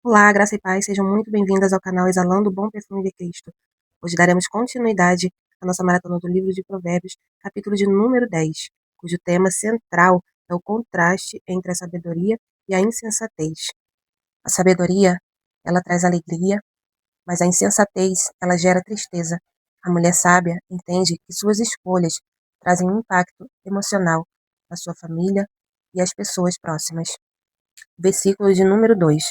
Olá, graça e paz, sejam muito bem-vindas ao canal Exalando o Bom Perfume de Cristo. Hoje daremos continuidade à nossa maratona do livro de Provérbios, capítulo de número 10, cujo tema central é o contraste entre a sabedoria e a insensatez. A sabedoria, ela traz alegria, mas a insensatez, ela gera tristeza. A mulher sábia entende que suas escolhas trazem um impacto emocional na sua família e às pessoas próximas. Versículo de número 2.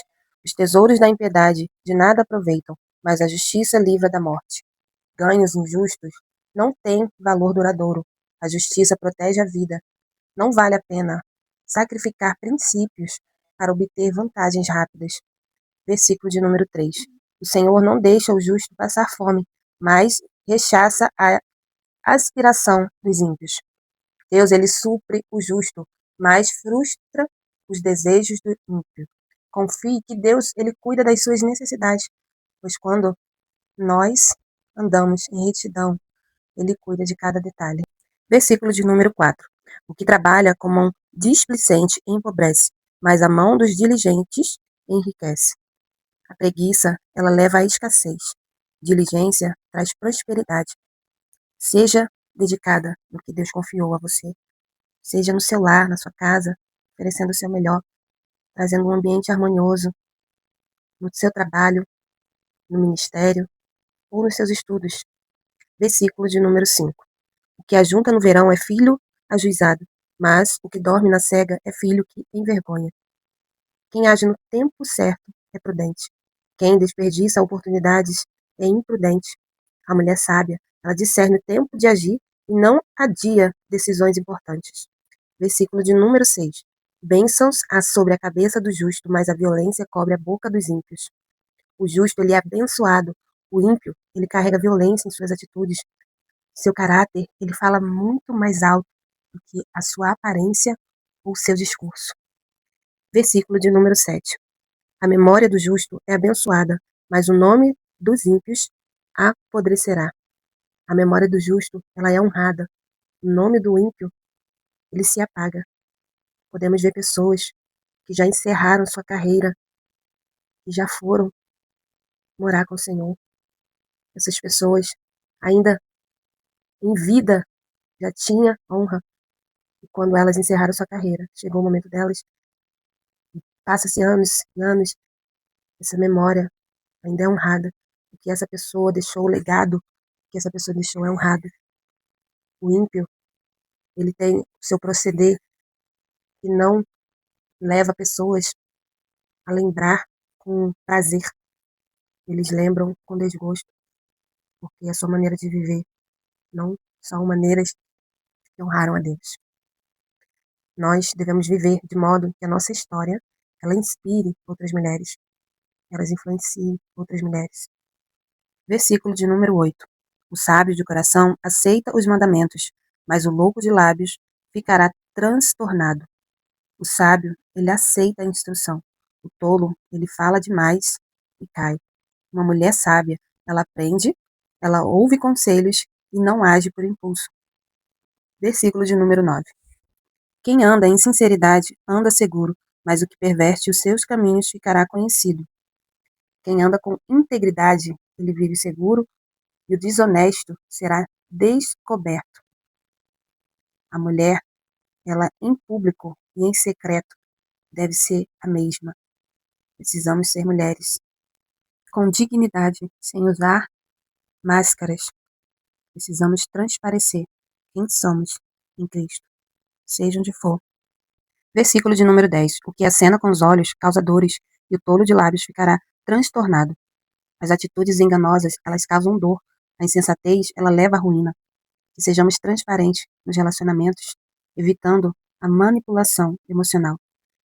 Os tesouros da impiedade de nada aproveitam, mas a justiça livra da morte. Ganhos injustos não têm valor duradouro. A justiça protege a vida. Não vale a pena sacrificar princípios para obter vantagens rápidas. Versículo de número 3. O Senhor não deixa o justo passar fome, mas rechaça a aspiração dos ímpios. Deus, ele supre o justo, mas frustra os desejos do ímpio. Confie que Deus, ele cuida das suas necessidades, pois quando nós andamos em retidão, ele cuida de cada detalhe. Versículo de número 4. O que trabalha como um displicente empobrece, mas a mão dos diligentes enriquece. A preguiça, ela leva à escassez. Diligência traz prosperidade. Seja dedicada no que Deus confiou a você. Seja no seu lar, na sua casa, oferecendo o seu melhor, trazendo um ambiente harmonioso no seu trabalho, no ministério ou nos seus estudos. Versículo de número 5. O que ajunta no verão é filho ajuizado, mas o que dorme na cega é filho que envergonha. Quem age no tempo certo é prudente. Quem desperdiça oportunidades é imprudente. A mulher sábia, ela discerne o tempo de agir e não adia decisões importantes. Versículo de número 6. Bênçãos há sobre a cabeça do justo, mas a violência cobre a boca dos ímpios. O justo, ele é abençoado. O ímpio, ele carrega violência em suas atitudes. Seu caráter, ele fala muito mais alto do que a sua aparência ou seu discurso. Versículo de número 7. A memória do justo é abençoada, mas o nome dos ímpios apodrecerá. A memória do justo, ela é honrada. O nome do ímpio, ele se apaga. Podemos ver pessoas que já encerraram sua carreira, que já foram morar com o Senhor. Essas pessoas, ainda em vida, já tinha honra. E quando elas encerraram sua carreira, chegou o momento delas, passa-se anos e anos, essa memória ainda é honrada. O que essa pessoa deixou, o legado que essa pessoa deixou é honrado. O ímpio, ele tem o seu proceder que não leva pessoas a lembrar com prazer. Eles lembram com desgosto, porque a sua maneira de viver não são maneiras que honraram a Deus. Nós devemos viver de modo que a nossa história, ela inspire outras mulheres, elas influenciem outras mulheres. Versículo de número 8. O sábio de coração aceita os mandamentos, mas o louco de lábios ficará transtornado. O sábio, ele aceita a instrução. O tolo, ele fala demais e cai. Uma mulher sábia, ela aprende, ela ouve conselhos e não age por impulso. Versículo de número 9. Quem anda em sinceridade anda seguro, mas o que perverte os seus caminhos ficará conhecido. Quem anda com integridade, ele vive seguro, e o desonesto será descoberto. A mulher, ela em público e em secreto, deve ser a mesma. Precisamos ser mulheres com dignidade, sem usar máscaras. Precisamos transparecer quem somos em Cristo, seja onde for. Versículo de número 10. O que acena com os olhos causa dores, e o tolo de lábios ficará transtornado. As atitudes enganosas, elas causam dor. A insensatez, ela leva à ruína. Que sejamos transparentes nos relacionamentos, evitando a manipulação emocional.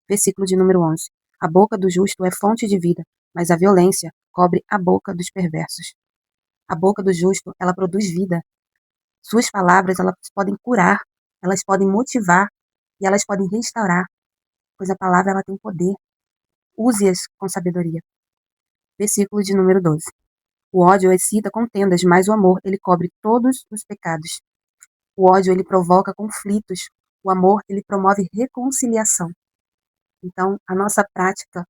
Versículo de número 11. A boca do justo é fonte de vida, mas a violência cobre a boca dos perversos. A boca do justo, ela produz vida. Suas palavras, elas podem curar, elas podem motivar e elas podem restaurar, pois a palavra, ela tem poder. Use-as com sabedoria. Versículo de número 12. O ódio excita contendas, mas o amor, ele cobre todos os pecados. O ódio, ele provoca conflitos. O amor, ele promove reconciliação. Então, a nossa prática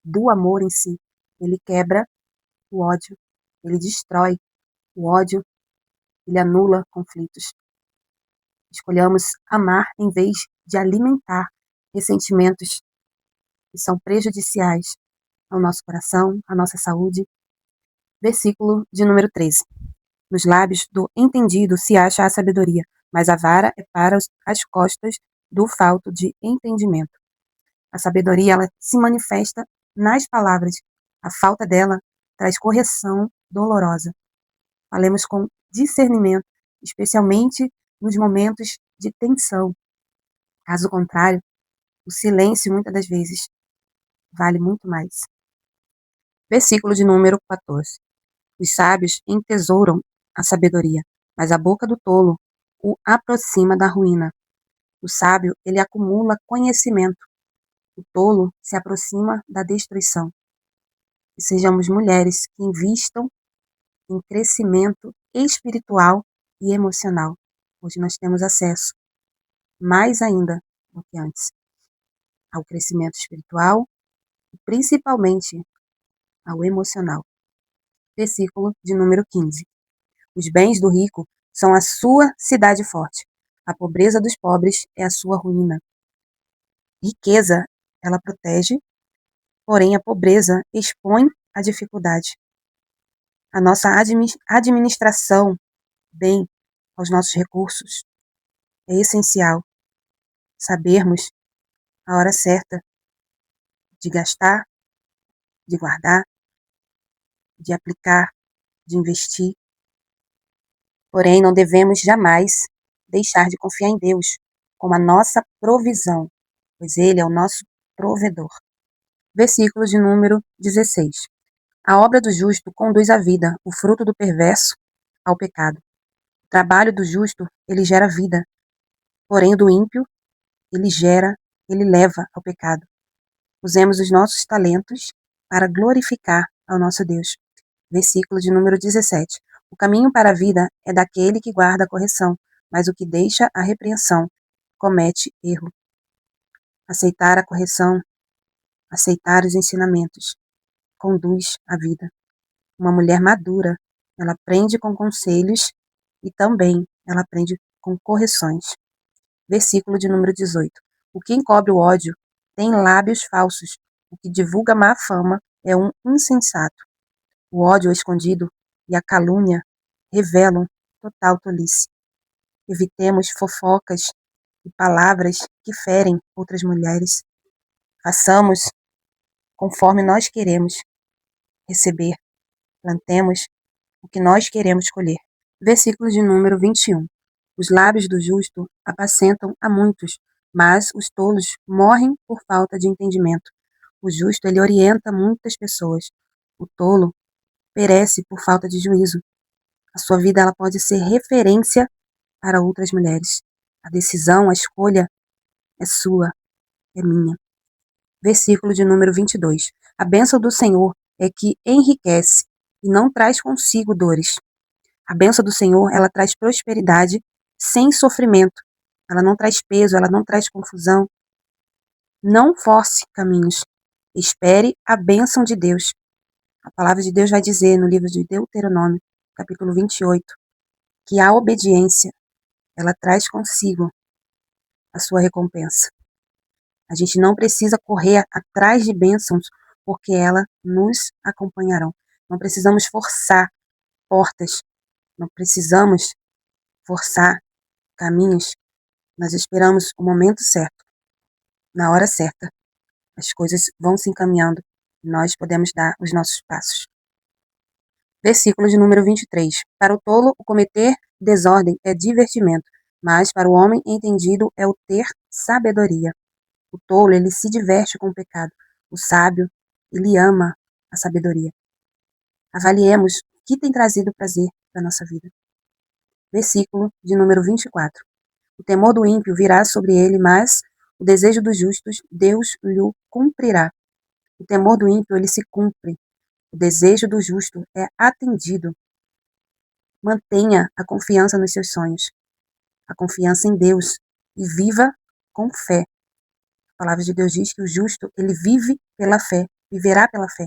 do amor em si. Ele quebra o ódio, ele destrói o ódio, ele anula conflitos. Escolhamos amar em vez de alimentar ressentimentos que são prejudiciais ao nosso coração, à nossa saúde. Versículo de número 13. Nos lábios do entendido se acha a sabedoria, mas a vara é para as costas do falto de entendimento. A sabedoria, ela se manifesta nas palavras. A falta dela traz correção dolorosa. Falemos com discernimento, especialmente nos momentos de tensão. Caso contrário, o silêncio, muitas das vezes, vale muito mais. Versículo de número 14. Os sábios entesouram a sabedoria, mas a boca do tolo o aproxima da ruína. O sábio, ele acumula conhecimento. O tolo se aproxima da destruição. E sejamos mulheres que invistam em crescimento espiritual e emocional. Hoje nós temos acesso, mais ainda do que antes, ao crescimento espiritual e principalmente ao emocional. Versículo de número 15. Os bens do rico são a sua cidade forte. A pobreza dos pobres é a sua ruína. Riqueza, ela protege, porém a pobreza expõe a dificuldade. A nossa administração bem aos nossos recursos é essencial. Sabermos a hora certa de gastar, de guardar, de aplicar, de investir. Porém, não devemos jamais deixar de confiar em Deus como a nossa provisão, pois Ele é o nosso provedor. Versículo de número 16. A obra do justo conduz à vida, o fruto do perverso ao pecado. O trabalho do justo, ele gera vida, porém o do ímpio, ele leva ao pecado. Usemos os nossos talentos para glorificar ao nosso Deus. Versículo de número 17. O caminho para a vida é daquele que guarda a correção, mas o que deixa a repreensão comete erro. Aceitar a correção, aceitar os ensinamentos, conduz à vida. Uma mulher madura, ela aprende com conselhos e também ela aprende com correções. Versículo de número 18. O que encobre o ódio tem lábios falsos. O que divulga má fama é um insensato. O ódio escondido e a calúnia revelam total tolice. Evitemos fofocas e palavras que ferem outras mulheres. Façamos conforme nós queremos receber. Plantemos o que nós queremos colher. Versículo de número 21. Os lábios do justo apacentam a muitos, mas os tolos morrem por falta de entendimento. O justo, ele orienta muitas pessoas. O tolo perece por falta de juízo. A sua vida, ela pode ser referência para outras mulheres. A decisão, a escolha é sua, é minha. Versículo de número 22. A bênção do Senhor é que enriquece e não traz consigo dores. A bênção do Senhor, ela traz prosperidade sem sofrimento. Ela não traz peso, ela não traz confusão. Não force caminhos. Espere a bênção de Deus. A palavra de Deus vai dizer no livro de Deuteronômio, capítulo 28, que a obediência, ela traz consigo a sua recompensa. A gente não precisa correr atrás de bênçãos, porque elas nos acompanharão. Não precisamos forçar portas, não precisamos forçar caminhos. Nós esperamos o momento certo. Na hora certa, as coisas vão se encaminhando e nós podemos dar os nossos passos. Versículo de número 23. Para o tolo, o cometer desordem é divertimento, mas para o homem entendido é o ter sabedoria. O tolo, ele se diverte com o pecado. O sábio, ele ama a sabedoria. Avaliemos o que tem trazido prazer para a nossa vida. Versículo de número 24. O temor do ímpio virá sobre ele, mas o desejo dos justos, Deus lhe cumprirá. O temor do ímpio, ele se cumpre. O desejo do justo é atendido. Mantenha a confiança nos seus sonhos, a confiança em Deus e viva com fé. A palavra de Deus diz que o justo, ele vive pela fé viverá pela fé,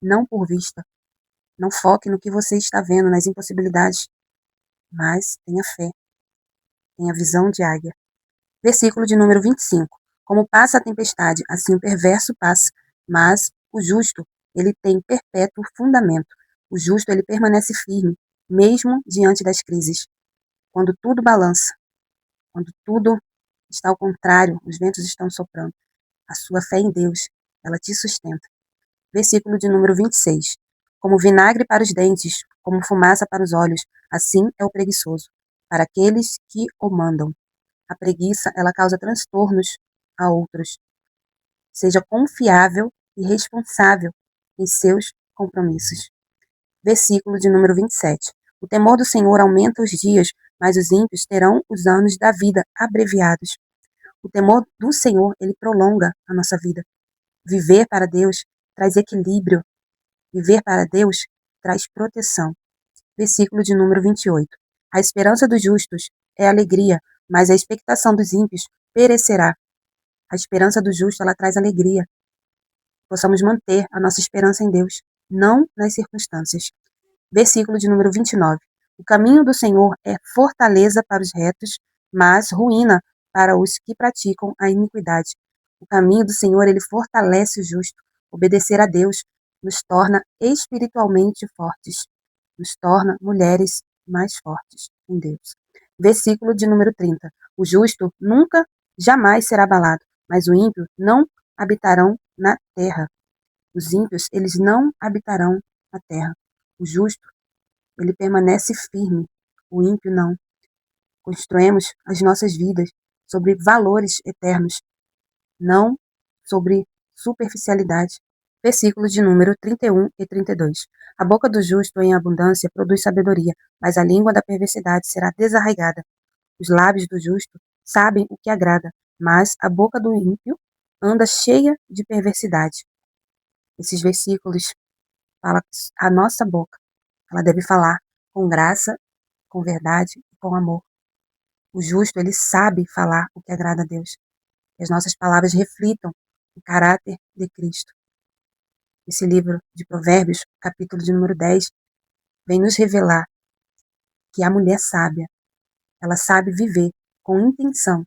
não por vista. Não foque no que você está vendo, nas impossibilidades, mas tenha fé, tenha visão de águia. Versículo de número 25. Como passa a tempestade, assim o perverso passa, mas o justo, ele tem perpétuo fundamento. O justo, ele permanece firme, mesmo diante das crises. Quando tudo balança, quando tudo está ao contrário, os ventos estão soprando, a sua fé em Deus, ela te sustenta. Versículo de número 26. Como vinagre para os dentes, como fumaça para os olhos, assim é o preguiçoso, para aqueles que o mandam. A preguiça, ela causa transtornos a outros. Seja confiável e responsável em seus compromissos. Versículo de número 27. O temor do Senhor aumenta os dias, mas os ímpios terão os anos da vida abreviados. O temor do Senhor, ele prolonga a nossa vida. Viver para Deus traz equilíbrio. Viver para Deus traz proteção. Versículo de número 28. A esperança dos justos é alegria, mas a expectação dos ímpios perecerá. A esperança do justo, ela traz alegria. Possamos manter a nossa esperança em Deus, não nas circunstâncias. Versículo de número 29. O caminho do Senhor é fortaleza para os retos, mas ruína para os que praticam a iniquidade. O caminho do Senhor, ele fortalece o justo. Obedecer a Deus nos torna espiritualmente fortes, nos torna mulheres mais fortes em Deus. Versículo de número 30. O justo nunca, jamais será abalado, mas o ímpio não habitarão na terra. Os ímpios, eles não habitarão na terra. O justo, ele permanece firme. O ímpio não. Construímos as nossas vidas sobre valores eternos, não sobre superficialidade. Versículos de número 31 e 32. A boca do justo em abundância produz sabedoria, mas a língua da perversidade será desarraigada. Os lábios do justo sabem o que agrada, mas a boca do ímpio anda cheia de perversidade. Esses versículos falam que a nossa boca, ela deve falar com graça, com verdade e com amor. O justo, ele sabe falar o que agrada a Deus. Que as nossas palavras reflitam o caráter de Cristo. Esse livro de Provérbios, capítulo de número 10, vem nos revelar que a mulher sábia, ela sabe viver com intenção,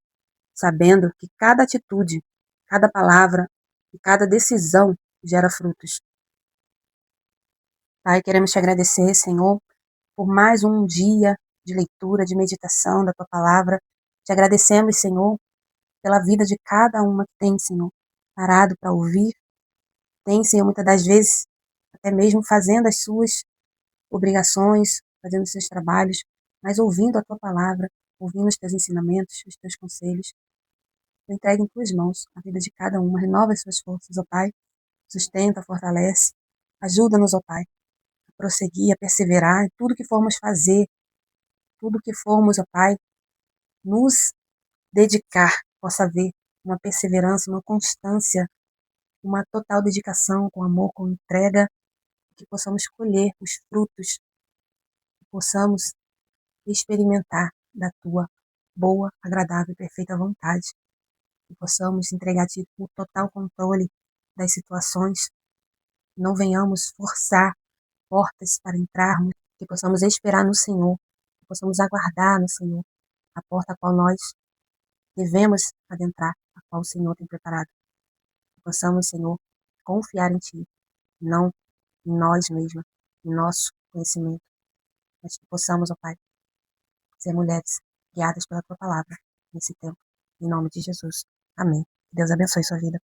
sabendo que cada atitude, cada palavra e cada decisão gera frutos. Pai, queremos te agradecer, Senhor, por mais um dia de leitura, de meditação da tua palavra. Te agradecemos, Senhor, pela vida de cada uma que tem, Senhor, parado para ouvir. Tem, Senhor, muitas das vezes, até mesmo fazendo as suas obrigações, fazendo os seus trabalhos, mas ouvindo a tua palavra, ouvindo os teus ensinamentos, os teus conselhos. Eu entrego em tuas mãos a vida de cada uma. Renova as suas forças, ó Pai. Sustenta, fortalece. Ajuda-nos, ó Pai, a prosseguir, a perseverar em tudo que formos fazer, tudo que formos, ó Pai, nos dedicar, possa haver uma perseverança, uma constância, uma total dedicação, com amor, com entrega, que possamos colher os frutos, que possamos experimentar da tua boa, agradável e perfeita vontade, que possamos entregar a ti o total controle das situações, não venhamos forçar portas para entrarmos, que possamos esperar no Senhor, que possamos aguardar no Senhor a porta a qual nós devemos adentrar, a qual o Senhor tem preparado. Que possamos, Senhor, confiar em Ti, não em nós mesmos, em nosso conhecimento, mas que possamos, ó Pai, ser mulheres guiadas pela Tua palavra nesse tempo. Em nome de Jesus. Amém. Que Deus abençoe sua vida.